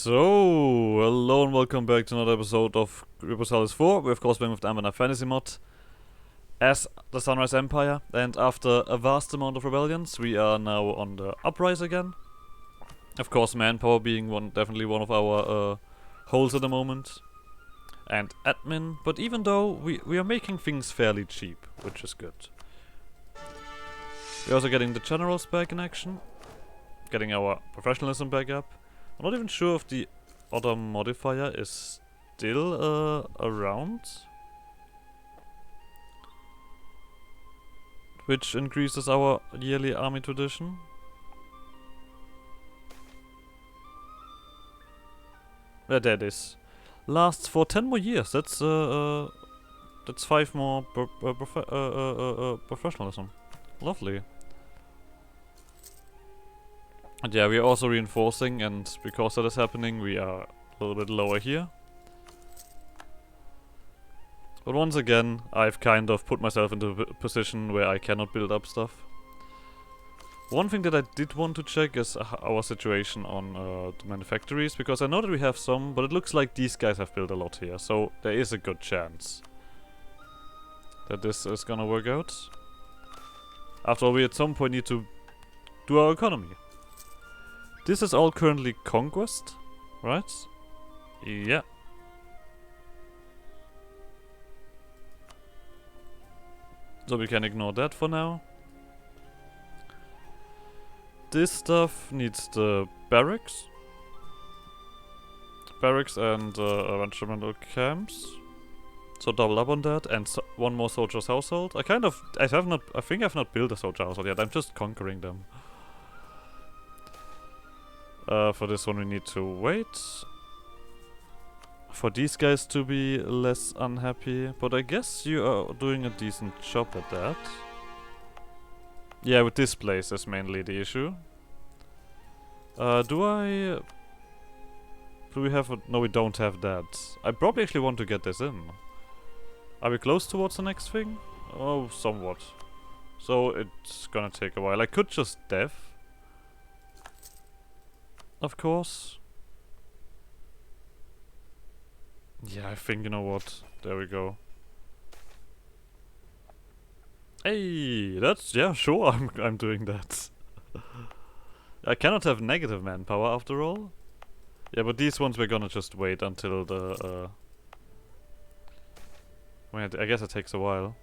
So, hello and welcome back to another episode of EU4. We're of course playing with the Anbennar fantasy mod as the Sunrise Empire, and after a vast amount of rebellions, we are now on the uprise again. Of course, manpower being definitely one of our holes at the moment, and admin. But even though we are making things fairly cheap, which is good. We're also getting the generals back in action, getting our professionalism back up. I'm not even sure if the other modifier is still around, which increases our yearly army tradition. Yeah, there it is. Lasts for 10 more years. That's 5 more professionalism. Lovely. And yeah, we are also reinforcing, and because that is happening, we are a little bit lower here. But once again, I've kind of put myself into a position where I cannot build up stuff. One thing that I did want to check is our situation on the manufactories, because I know that we have some, but it looks like these guys have built a lot here, so there is a good chance that this is gonna work out. After all, we at some point need to do our economy. This is all currently conquest, right? Yeah. So we can ignore that for now. This stuff needs the barracks. Barracks and regimental camps. So double up on that, and one more soldier's household. I think I've not built a soldier household yet. I'm just conquering them. For this one we need to wait for these guys to be less unhappy, but I guess you are doing a decent job at that. Yeah, with this place is mainly the issue. Do we have no, we don't have that. I probably actually want to get this in. Are we close towards the next thing? Oh, somewhat. So it's gonna take a while. I could just def, of course. Yeah, I think, you know what? There we go. Hey, that's, yeah, sure, I'm doing that. I cannot have negative manpower after all. Yeah, but these ones we're gonna just wait until the wait, I guess it takes a while.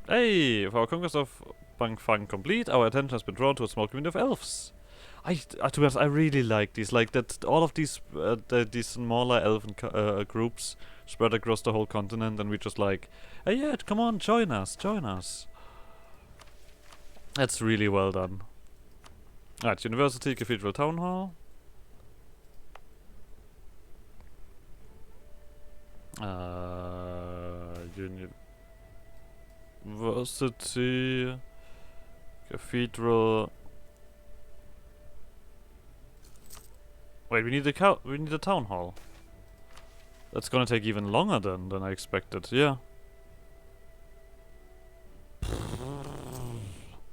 Hey, with our conquest of Bangfang complete, our attention has been drawn to a small community of elves. To be honest, I really like these. Like that, all of these these smaller elven groups spread across the whole continent, and we just like, hey, yeah, come on, join us, join us. That's really well done. Alright, University, Cathedral, Town Hall. University, Cathedral. Wait, we need a town hall. That's gonna take even longer than I expected. Yeah.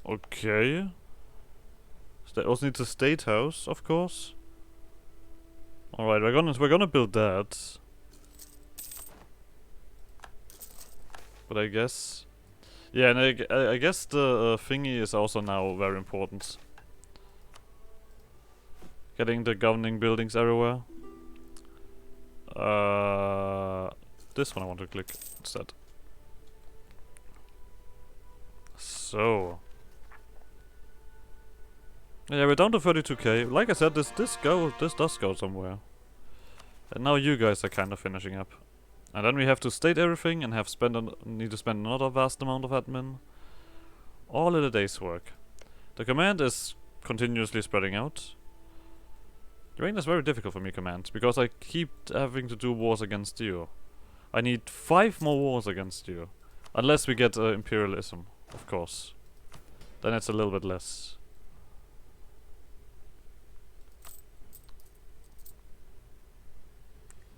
Okay. Also needs a state house, of course. All right, we're gonna build that. But I guess, yeah, and I guess the thingy is also now very important. Getting the governing buildings everywhere. This one I want to click instead. So. Yeah, we're down to 32k. Like I said, this does go somewhere. And now you guys are kind of finishing up. And then we have to state everything and need to spend another vast amount of admin. All in a day's work. The command is continuously spreading out. Doing this is very difficult for me, command, because I keep having to do wars against you. I need 5 more wars against you. Unless we get imperialism, of course. Then it's a little bit less.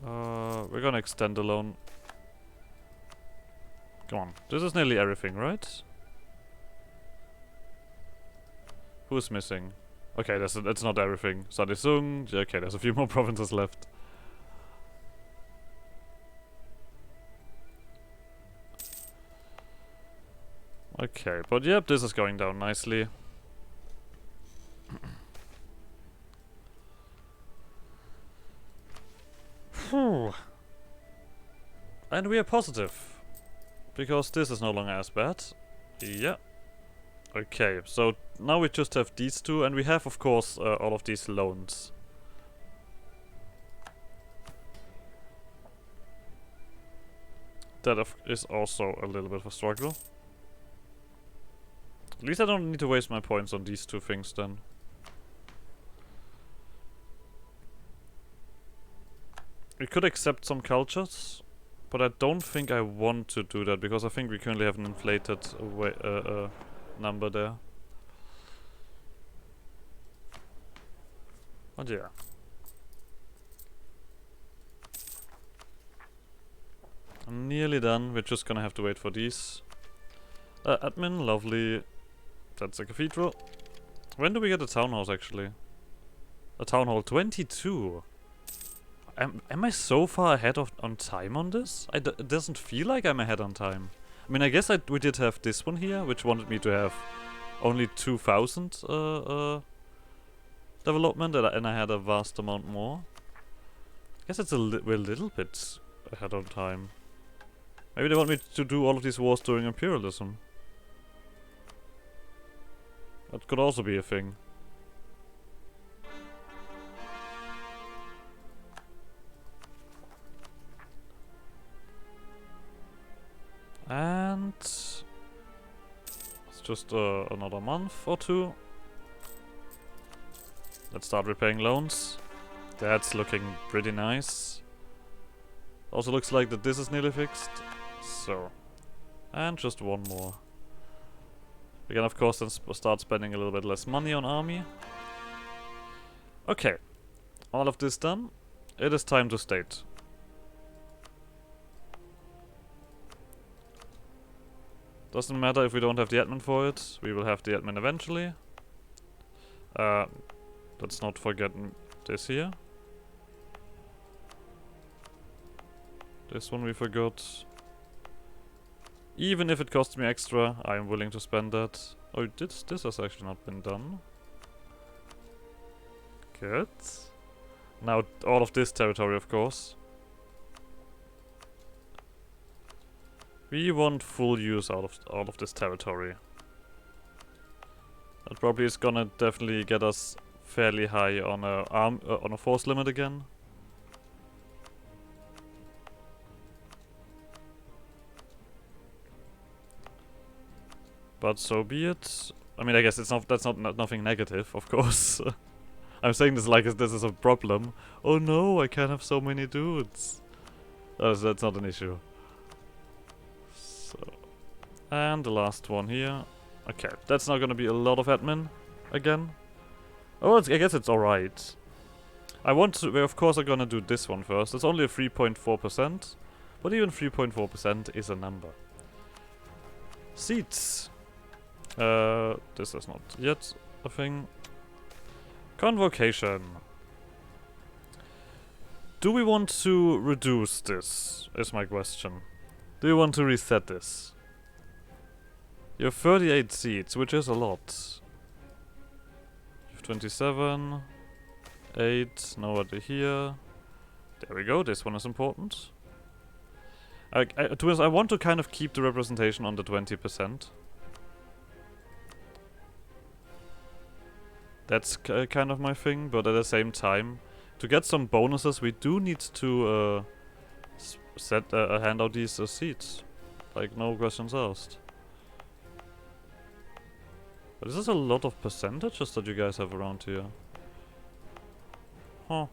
We're gonna extend the loan. Come on, this is nearly everything, right? Who's missing? Okay, that's not everything. Sadisung. Yeah, okay, there's a few more provinces left. Okay, but yep, this is going down nicely. Phew. And we are positive. Because this is no longer as bad. Yeah. Okay, so now we just have these two, and we have, of course, all of these loans. That is also a little bit of a struggle. At least I don't need to waste my points on these two things then. We could accept some cultures, but I don't think I want to do that because I think we currently have an inflated number there. But yeah. I'm nearly done. We're just gonna have to wait for these. Admin, lovely. That's a cathedral. When do we get a town house actually? A town hall 22. Am I so far ahead on time on this? It doesn't feel like I'm ahead on time. I mean, I guess we did have this one here, which wanted me to have only 2,000 development, and I had a vast amount more. I guess it's we're a little bit ahead on time. Maybe they want me to do all of these wars during imperialism. That could also be a thing. And it's just another month or two. Let's start repaying loans. That's looking pretty nice. Also looks like that this is nearly fixed. So, and just one more. We can of course then start spending a little bit less money on army. Okay, all of this done. It is time to state. Doesn't matter if we don't have the admin for it. We will have the admin eventually. Let's not forget this here. This one we forgot. Even if it costs me extra, I am willing to spend that. Oh, this has actually not been done. Good. Now all of this territory, of course. We want full use out of all of this territory. That probably is gonna definitely get us fairly high on a force limit again. But so be it. I mean, I guess that's not nothing negative, of course. I'm saying this like this is a problem. Oh no, I can't have so many dudes. That's not an issue. So, and the last one here. Okay, that's not gonna be a lot of admin again. Oh, I guess it's alright. We of course are gonna do this one first. It's only a 3.4%, but even 3.4% is a number. Seats. This is not yet a thing. Convocation. Do we want to reduce this, is my question. Do you want to reset this? You have 38 seats, which is a lot. You have 27. 8, nobody here. There we go, this one is important. To be honest, I want to kind of keep the representation on the 20%. That's kind of my thing, but at the same time, to get some bonuses, we do need to hand out these seats. Like, no questions asked. But is this a lot of percentages that you guys have around here? Huh.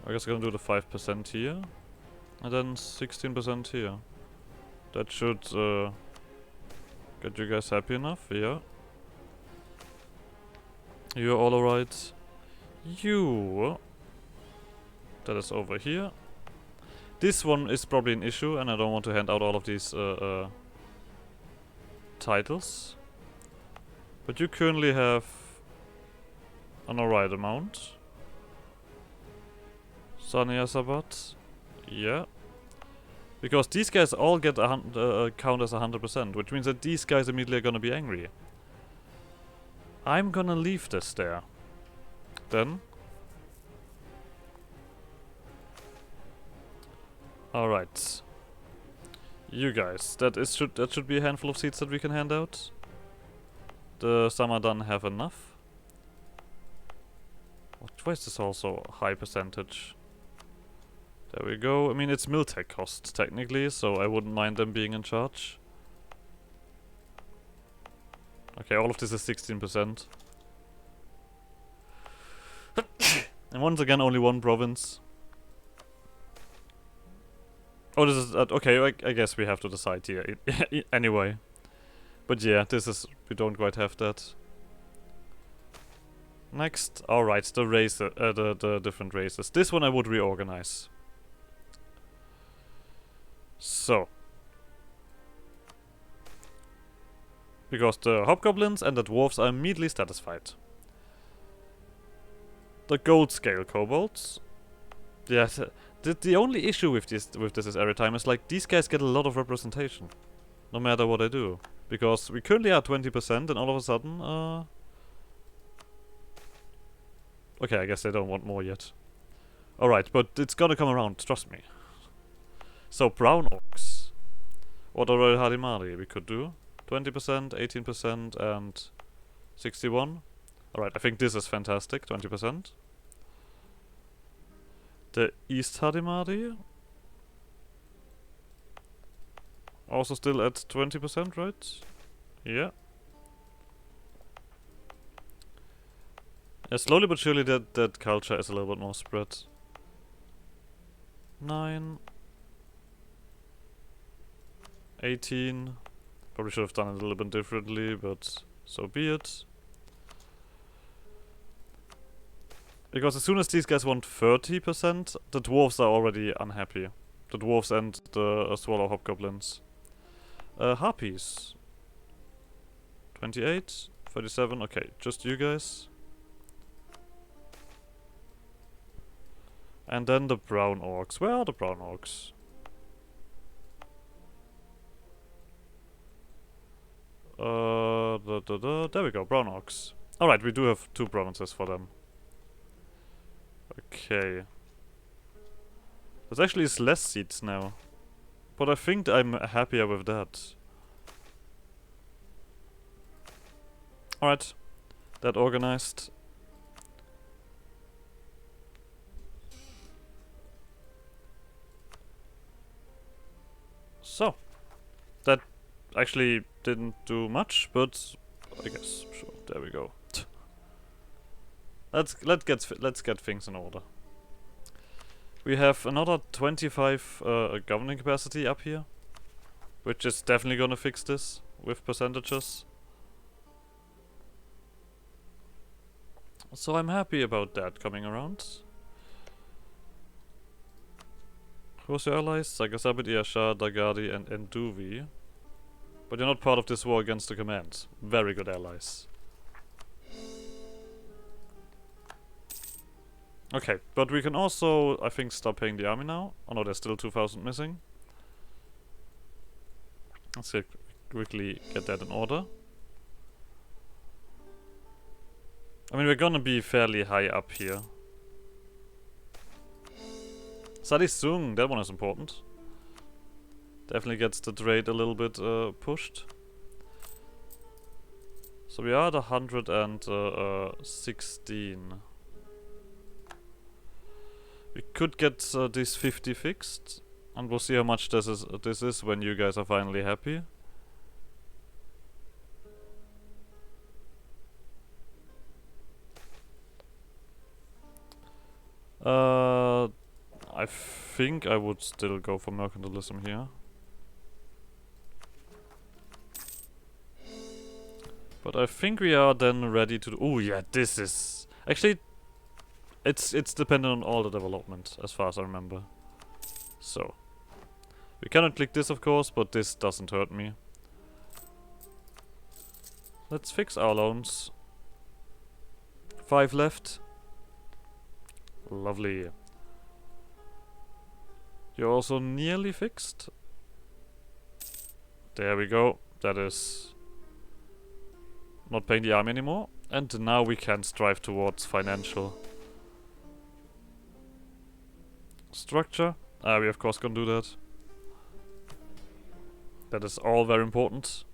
I guess I'm gonna do the 5% here. And then 16% here. That should get you guys happy enough, yeah. You're all alright. You... That is over here. This one is probably an issue, and I don't want to hand out all of these titles. But you currently have on the right amount. Sania Sabat. Yeah. Because these guys all get count as 100%, which means that these guys immediately are gonna be angry. I'm gonna leave this there. Then. Alright. You guys, that should be a handful of seats that we can hand out. The Samadan have enough. Why is this also high percentage? There we go. I mean, it's Miltech costs, technically, so I wouldn't mind them being in charge. Okay, all of this is 16%. And once again, only one province. Oh, this is... okay, I guess we have to decide here. Anyway. But yeah, this is... we don't quite have that. Next. Alright, the race... the different races. This one I would reorganize. So. Because the hobgoblins and the dwarves are immediately satisfied. The gold scale kobolds. Yeah, the only issue with this is every time is like these guys get a lot of representation. No matter what I do. Because we currently are 20% and all of a sudden okay, I guess they don't want more yet. Alright, but it's gonna come around, trust me. So, brown orcs. Or the Royal Hadimari we could do. 20%, 18%, and 61. Alright, I think this is fantastic, 20%. The East Hadimari. Also still at 20%, right? Yeah. Yeah, slowly but surely that culture is a little bit more spread. 9. 18. Probably should have done it a little bit differently, but so be it. Because as soon as these guys want 30%, the dwarves are already unhappy. The dwarves and the swallow hobgoblins. Harpies. 28, 37, okay, just you guys. And then the brown orcs. Where are the brown orcs? There we go, brown orcs. Alright, we do have 2 provinces for them. Okay. There's actually less seats now. But I think I'm happier with that. Alright. That organized. So. That actually didn't do much, but I guess sure. There we go. Let's get things in order. We have another 25 governing capacity up here, which is definitely gonna fix this with percentages. So I'm happy about that coming around. Who's your allies? Sagasabit, Iasha, Dagadi, and Enduvi. But you're not part of this war against the command. Very good allies. Okay, but we can also, I think, stop paying the army now. Oh no, there's still 2,000 missing. Let's quickly get that in order. I mean, we're gonna be fairly high up here. Sadisung, that one is important. Definitely gets the trade a little bit pushed. So we are at 116. We could get this 50 fixed, and we'll see how much this is when you guys are finally happy. I think I would still go for mercantilism here. But I think we are then ready to... Oh yeah, this is... Actually, it's dependent on all the development, as far as I remember. So. We cannot click this, of course, but this doesn't hurt me. Let's fix our loans. 5 left. Lovely. You're also nearly fixed. There we go. That is not paying the army anymore. And now we can strive towards financial structure. We of course can do that. That is all very important.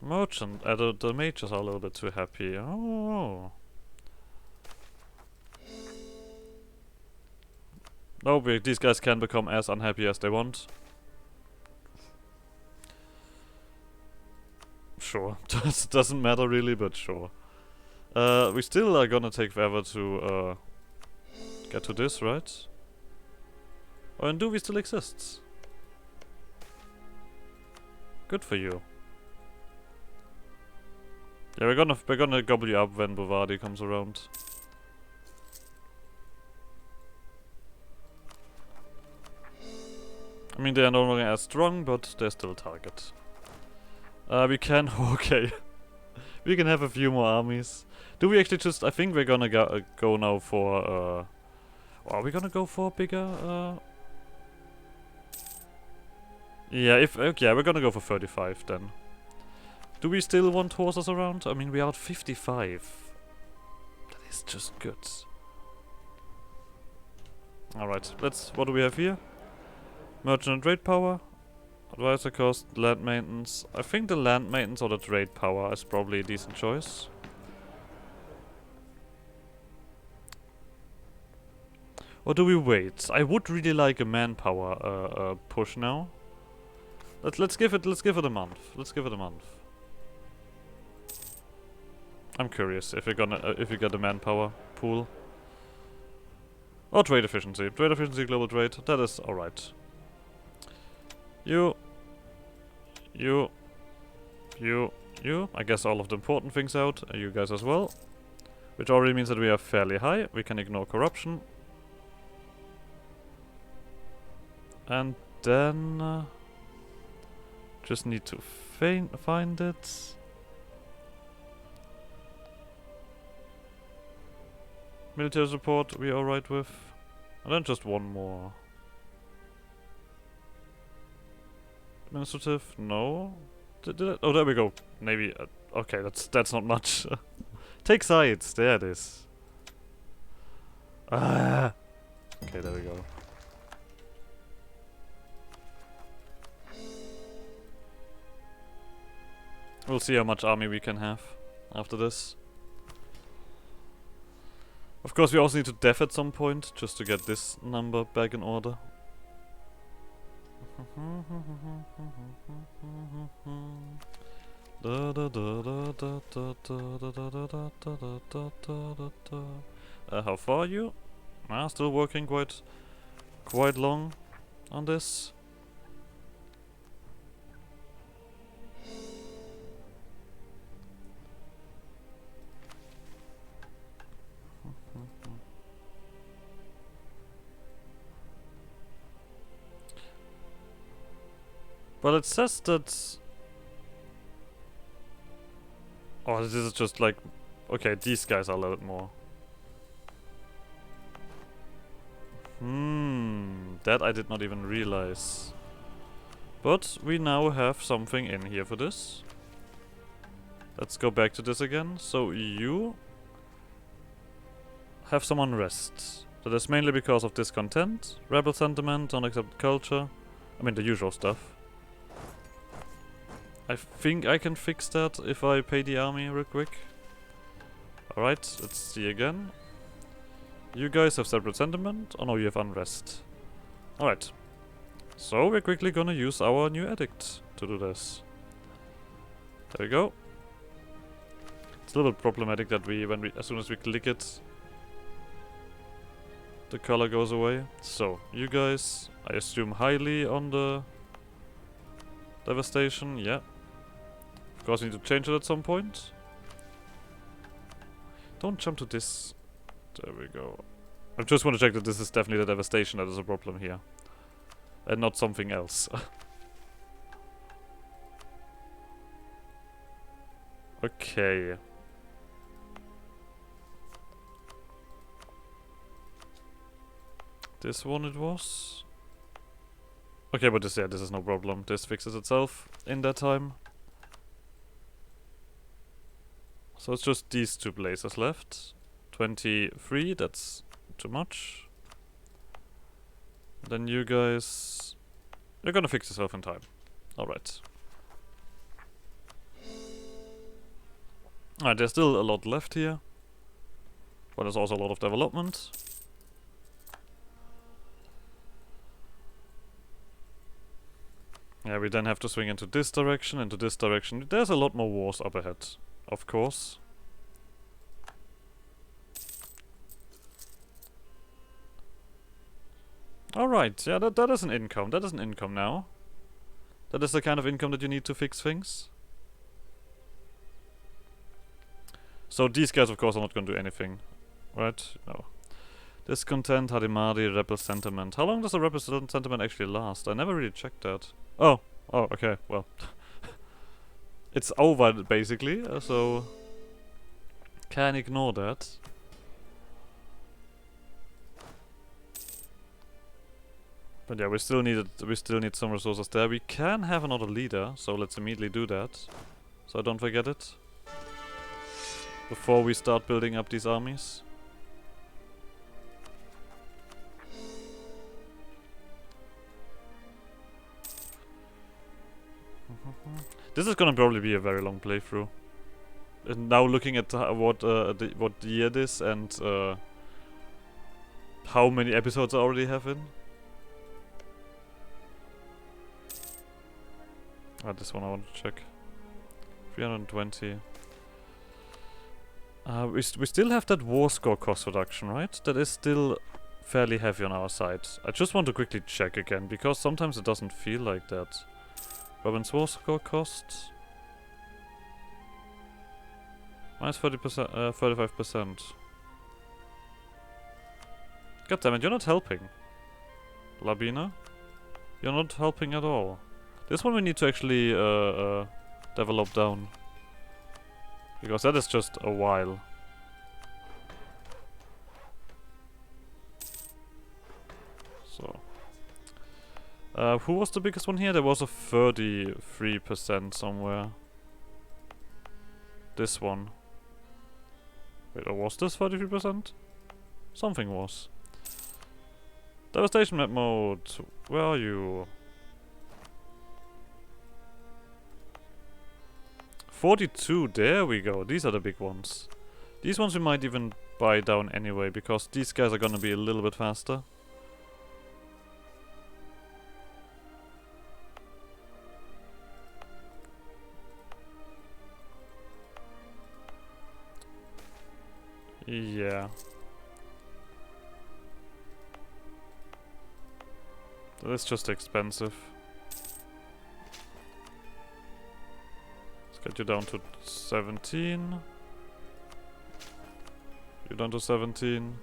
Merchant. The mages are a little bit too happy. Oh. No, these guys can become as unhappy as they want. Sure. Doesn't matter really, but sure. We still are gonna take forever to get to this, right? Oh, and do we still exist? Good for you. Yeah, we're gonna gobble you up when Bovadi comes around. I mean, they are no longer as strong, but they're still a target. We can... okay. We can have a few more armies. Do we actually just... I think we're gonna go now for... are we gonna go for bigger... yeah, yeah, we're gonna go for 35 then. Do we still want horses around? I mean, we are at 55. That is just good. Alright, what do we have here? Merchant and trade power. Advisor cost, land maintenance. I think the land maintenance or the trade power is probably a decent choice. Or do we wait? I would really like a manpower push now. Let's give it a month. Let's give it a month. I'm curious if we get a manpower pool. Or trade efficiency. Trade efficiency, global trade. That is alright. You. I guess all of the important things out. You guys as well. Which already means that we are fairly high. We can ignore corruption. And then... just need to find it. Military support we are alright with. And then just one more. Administrative? No. Oh, there we go. Maybe. Okay, that's not much. Take sides. There it is. Ah. Okay, there we go. We'll see how much army we can have after this. Of course, we also need to def at some point just to get this number back in order. How far are you? Still working quite long on this. Well, it says that... oh, this is just like... okay, these guys are a little bit more. That I did not even realize. But we now have something in here for this. Let's go back to this again. So you... have some unrest. That is mainly because of discontent, rebel sentiment, unaccepted culture. I mean the usual stuff. I think I can fix that if I pay the army real quick. Alright, let's see again. You guys have separate sentiment? Oh no, you have unrest. Alright. So we're quickly gonna use our new edict to do this. There we go. It's a little bit problematic that as soon as we click it, the color goes away. So, you guys, I assume highly on the devastation, yeah. Of course, we need to change it at some point. Don't jump to this. There we go. I just want to check that this is definitely the devastation that is a problem here. And not something else. Okay. This one it was. Okay, but this is no problem. This fixes itself in that time. So it's just these two blazes left. 23, that's too much. Then you guys... You're gonna fix yourself in time. Alright. Alright, there's still a lot left here. But there's also a lot of development. Yeah, we then have to swing into this direction, into this direction. There's a lot more wars up ahead, of course. Alright, yeah, that is an income. That is an income now. That is the kind of income that you need to fix things. So these guys, of course, are not going to do anything. Right? No. Discontent, Hadimadi, rebel sentiment. How long does a rebel sentiment actually last? I never really checked that. Oh, okay, well. It's over, basically, so... Can ignore that. But yeah, we still need some resources there. We can have another leader, so let's immediately do that. So I don't forget it. Before we start building up these armies. This is gonna probably be a very long playthrough. And now looking at what year it is and how many episodes I already have in. This one I want to check. 320. We still have that war score cost reduction, right? That is still fairly heavy on our side. I just want to quickly check again, because sometimes it doesn't feel like that. Robin's war score cost. Minus 30%, 35%. God damn it, you're not helping. Labina? You're not helping at all. This one we need to actually develop down. Because that is just a while. So. Who was the biggest one here? There was a 33% somewhere. This one. Wait, or was this 33%? Something was. Devastation map mode. Where are you? 42, there we go. These are the big ones. These ones we might even buy down anyway, because these guys are gonna be a little bit faster. Yeah. That is just expensive. Let's get you down to 17. You're down to 17.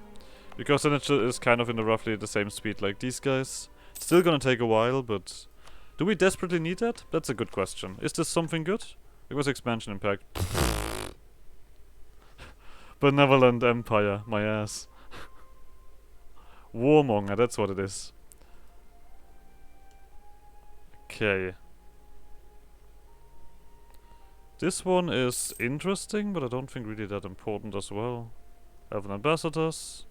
Because then it is kind of in the roughly the same speed like these guys. It's still gonna take a while, but... Do we desperately need that? That's a good question. Is this something good? Because expansion impact. Benevolent Empire, my ass. Warmonger, that's what it is. Okay. This one is interesting, but I don't think really that important as well. Elven ambassadors.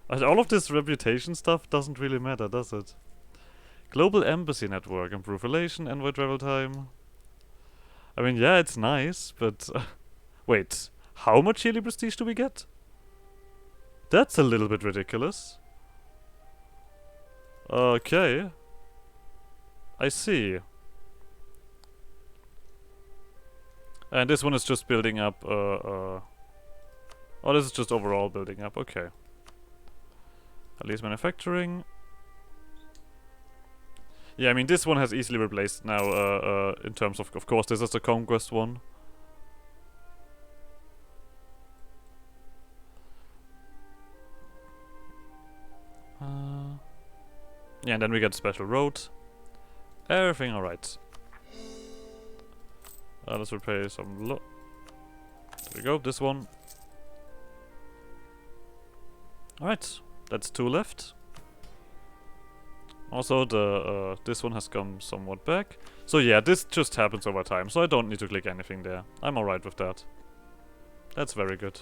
All of this reputation stuff doesn't really matter, does it? Global embassy network, improve relation, envoy travel time. I mean, yeah, it's nice, but... wait, how much yearly prestige do we get? That's a little bit ridiculous. Okay. I see. And this one is just building up, oh, this is just overall building up, okay. At least manufacturing. Yeah, I mean, this one has easily replaced now, in terms of course, this is the conquest one. Yeah, and then we get special road. Everything alright. Let's repair some we go, this one. Alright, that's 2 left. Also, this one has come somewhat back. So yeah, this just happens over time, so I don't need to click anything there. I'm alright with that. That's very good.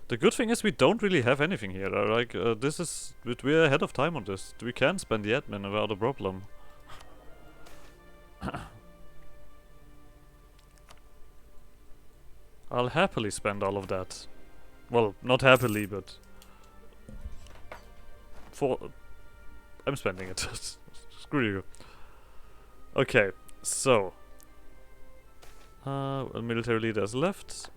The good thing is we don't really have anything here. Like, this is... We're ahead of time on this. We can spend the admin without a problem. I'll happily spend all of that. Well, not happily, but... I'm spending it. Screw you. Okay, so... a military leader is left.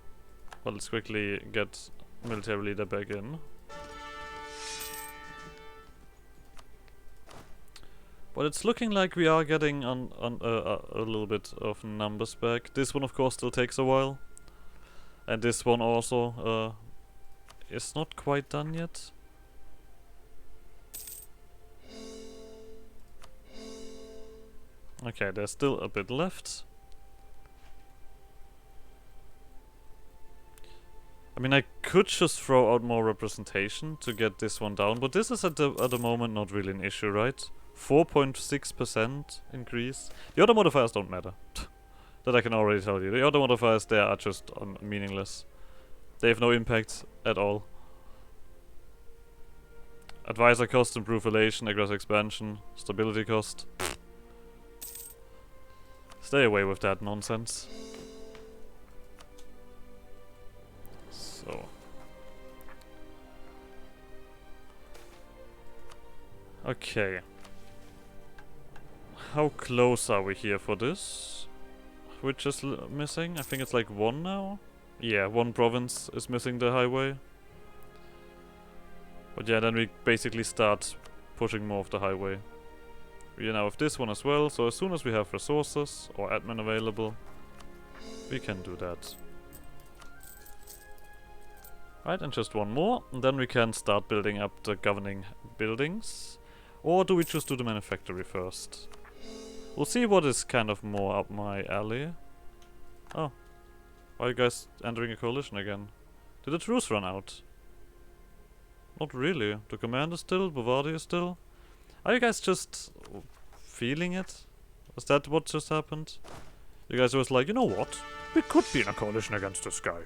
Well, let's quickly get military leader back in. But it's looking like we are getting on a little bit of numbers back. This one, of course, still takes a while. And this one also is not quite done yet. Okay, there's still a bit left. I mean, I could just throw out more representation to get this one down, but this is at the moment not really an issue, right? 4.6% increase. The other modifiers don't matter. That I can already tell you. The other modifiers there are just meaningless. They have no impact at all. Advisor cost, improve relation, aggressive expansion, stability cost. Stay away with that nonsense. So. Okay. How close are we here for this? Which is missing? I think it's like 1 now? Yeah, 1 province is missing the highway. But yeah, then we basically start pushing more of the highway. We are now with this one as well, so as soon as we have resources or admin available, we can do that. Right, and just 1 more, and then we can start building up the governing buildings. Or do we just do the manufactory first? We'll see what is kind of more up my alley. Oh. Why are you guys entering a coalition again? Did the truce run out? Not really. The command is still, Bavaria is still. Are you guys just feeling it? Is that what just happened? You guys was like, you know what? We could be in a coalition against this guy.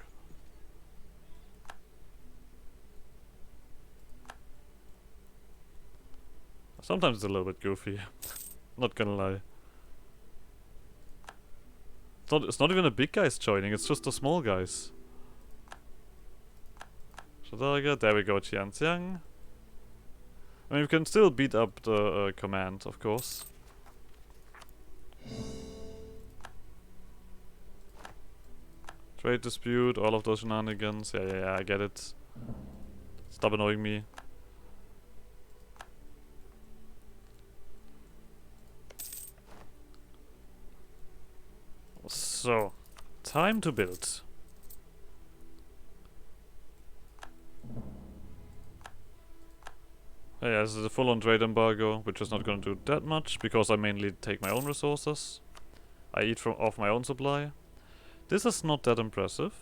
Sometimes it's a little bit goofy. Not gonna lie. It's not even the big guys joining, it's just the small guys. Shadaga, there we go, Tianxiang. I mean, we can still beat up the command, of course. Trade dispute, all of those shenanigans. Yeah, I get it. Stop annoying me. So, time to build. Yeah, this is a full-on trade embargo, which is not going to do that much, because I mainly take my own resources. I eat off my own supply. This is not that impressive.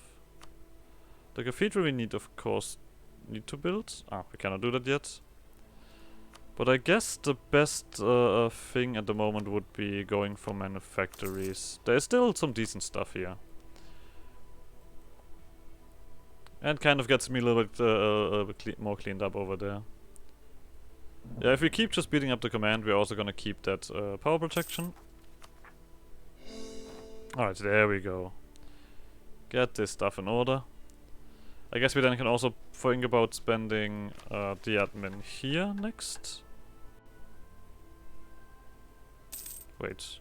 The cathedral we need, of course, need to build. Ah, we cannot do that yet. But I guess the best thing at the moment would be going for manufactories. There's still some decent stuff here. And kind of gets me a little bit more cleaned up over there. Yeah, if we keep just beating up the command, we're also gonna keep that power protection. Alright, there we go. Get this stuff in order. I guess we then can also think about spending the admin here next. Wait.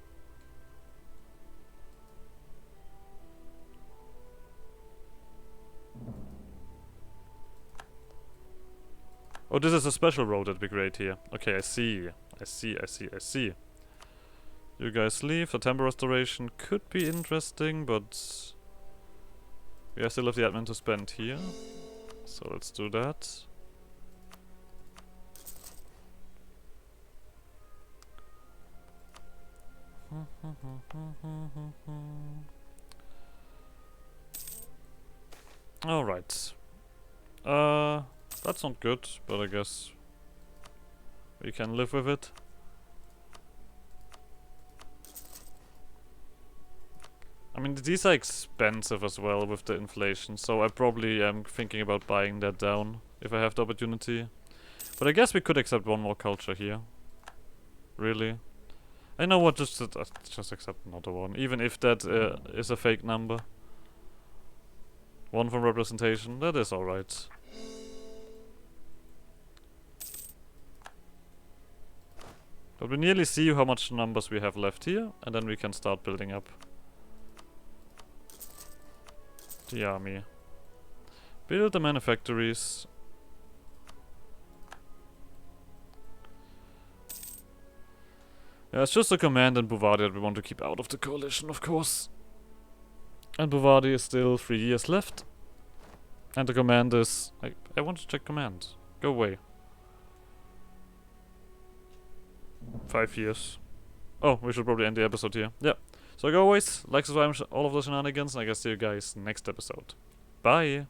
Oh, this is a special road that we create here. Okay, I see. I see. You guys leave. The temple restoration could be interesting, but we still have the admin to spend here. So let's do that. Alright. That's not good, but I guess we can live with it. I mean, these are expensive as well with the inflation, so I probably am thinking about buying that down if I have the opportunity. But I guess we could accept one more culture here. Really? I know what, just accept another one, even if that is a fake number. One from representation, that is alright. But we nearly see how much numbers we have left here, and then we can start building up the army. Build the manufactories. Yeah, it's just a command in Bovadi that we want to keep out of the coalition, of course. And Bovadi is still 3 years left. And the command is... I want to check command. Go away. 5 years. Oh, we should probably end the episode here. Yeah. So like always, like, subscribe, all of those shenanigans, and I guess see you guys next episode. Bye!